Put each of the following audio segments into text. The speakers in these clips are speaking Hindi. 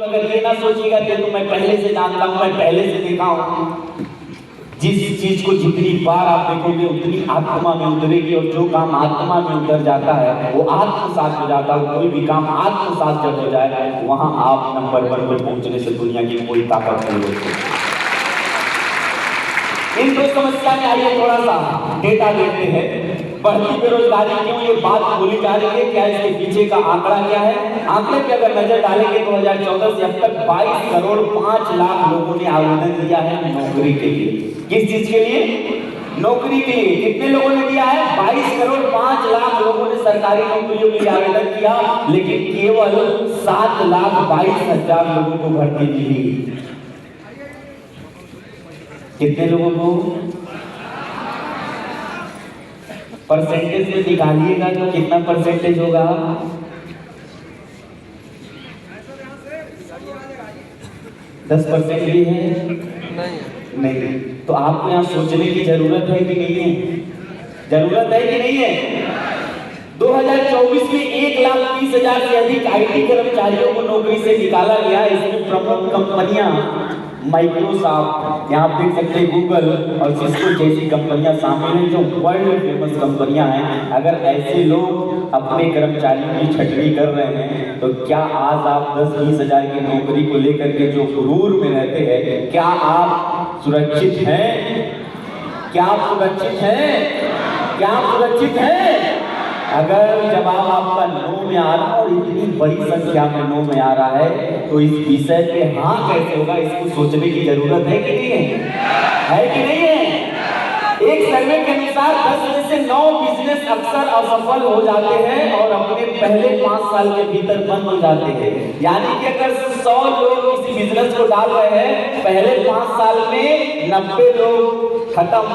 अगर ये ना सोचिएगा तो मैं पहले से जानता हूँ, मैं पहले से देखा हूँ। जिस चीज को जितनी बार आप देखोगे उतनी आत्मा में उतरेगी, और जो काम आत्मा में उतर जाता है वो आत्मसात हो जाता है। कोई भी काम आत्मसात जब हो जाए वहां आप नंबर 1 पर पहुंचने से दुनिया की कोई ताकत नहीं होती। इन दो समस्या में आइए थोड़ा सा डेटा देखते हैं। बढ़ती बेरोजगारी क्यों ये बात बोली जा रही है, क्या इसके पीछे का आंकड़ा क्या है? आंकड़े पे अगर नजर डालेंगे 2014 से अब तक 22 करोड़ 5 लाख लोगों ने आवेदन दिया है नौकरी के लिए। किस चीज के लिए? नौकरी के लिए। कितने लोगों ने दिया है? 22 करोड़ 5 लाख लोगों ने सरकारी नौकरियों के लिए आवेदन किया, लेकिन केवल 7,22,000 लोगों को भर्ती मिली। कितने लोगों को? परसेंटेज में निकालिएगा तो कितना परसेंटेज होगा? 10% भी है? नहीं। तो आपको यहाँ सोचने की जरूरत है कि नहीं है? जरूरत है कि नहीं है? 2024 में 1,30,000 से अधिक IT कर्मचारियों को नौकरी से निकाला गया। इसमें प्रमुख कंपनियां माइक्रोसॉफ्ट, यहाँ आप देख सकते हैं गूगल और सिस्को जैसी कंपनियां शामिल हैं, जो वर्ल्ड फेमस कंपनियां हैं। अगर ऐसे लोग अपने कर्मचारियों की छटनी कर रहे हैं तो क्या आज आप 10-20 हजार की नौकरी को लेकर के जो गुरूर में रहते हैं, क्या आप सुरक्षित हैं? क्या आप सुरक्षित हैं? क्या आप सुरक्षित हैं? अगर जवाब आपका नो में आ रहा है और इतनी बड़ी संख्या में नो में आ रहा है तो इस विषय पे हाँ कैसे होगा, इसको सोचने की जरूरत है कि नहीं है? है कि नहीं है? एक सर्वे के अनुसार 10 में से 9 बिजनेस अक्सर असफल हो जाते हैं और अपने पहले 5 साल के भीतर बंद हो जाते हैं। यानी कि अगर 100 लोग किसी बिजनेस को डाल रहे हैं, पहले 5 साल में 90 लोग खत्म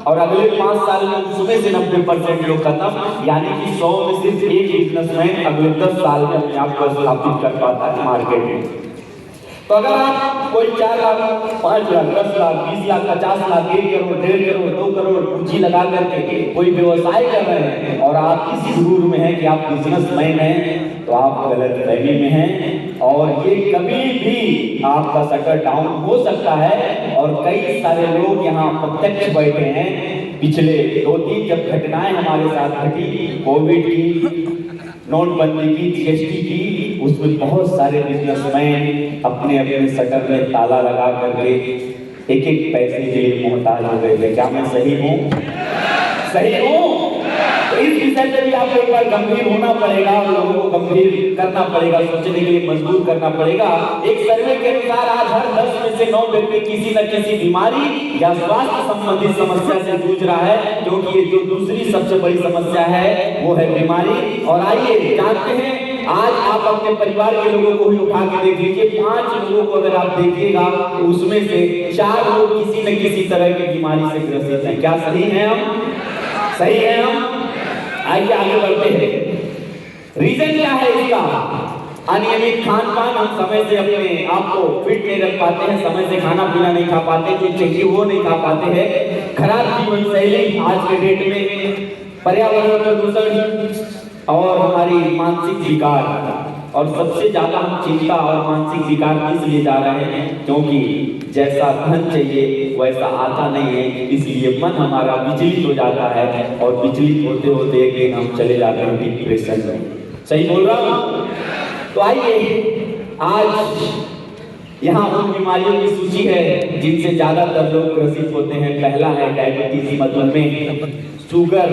और अगले 5 साल में उसमें से 90% लोग खत्म। यानी कि 100 में सिर्फ एक बिजनेसमैन अगले 10 साल में अपने आप को स्थापित कर पाता है मार्केट में। तो अगर आप कोई 4 लाख, 5 लाख, 10 लाख, 20 लाख, 50 लाख, 1 करोड़, 1.5 करोड़, 2 करोड़ पूंजी लगा करके कोई व्यवसाय कर रहे हैं और आप इस गुरूर में हैं कि आप बिजनेसमैन हैं, तो आप गलतफहमी में हैं और ये कभी भी आपका शटर डाउन हो सकता है। और कई सारे लोग यहाँ प्रत्यक्ष बैठे हैं। पिछले 2-3 जब घटनाएं हमारे साथ घटी, कोविड की, नोटबंदी की, GST की, उसमें बहुत सारे बिजनेसमैन अपने अपने शटर में ताला लगा करके एक पैसे के लिए मोहताज हो गए थे। क्या मैं सही हूँ? सही हूँ? तो इस विषय पे भी आपको एक बार गंभीर होना पड़ेगा और लोगों को गंभीर करना पड़ेगा, सोचने के लिए मजबूर करना पड़ेगा। एक सर्वे के अनुसार आज हर 10 में से 9 व्यक्ति किसी न किसी बीमारी या स्वास्थ्य संबंधी समस्या से जूझ रहा है, क्योंकि ये जो दूसरी सबसे बड़ी समस्या है वो है बीमारी। और आइए जानते हैं, आज आप अपने परिवार के लोगों को ही उठा के देख लीजिए, 5 लोगों को अगर आप देखिएगा तो उसमें से 4 लोग किसी न किसी तरह की बीमारी से ग्रसित हैं। क्या सही है हम? सही है हम? आइए आगे बढ़ते हैं। रीजन क्या है इसका? अनियमित खान पान। हम समय से अपने आप को फिट नहीं रख पाते हैं, समय से खाना पीना नहीं खा पाते, जो चाहिए वो नहीं खा पाते हैं। खराब जीवन शैली आज के डेट में, पर्यावरण प्रदूषण और हमारी मानसिक विकार। और सबसे ज्यादा हम चिंता और मानसिक विकार इसलिए जा रहे हैं क्योंकि जैसा धन चाहिए वैसा आता नहीं है, इसलिए मन हमारा विचलित हो जाता है और विचलित होते होते एक दिन हम चले जाते हैं डिप्रेशन में। सही बोल रहा हूँ? तो आइए आज यहाँ उन बीमारियों की सूची है जिनसे ज्यादातर लोग ग्रसित होते हैं। पहला है डायबिटीज, मधुमेह, शुगर,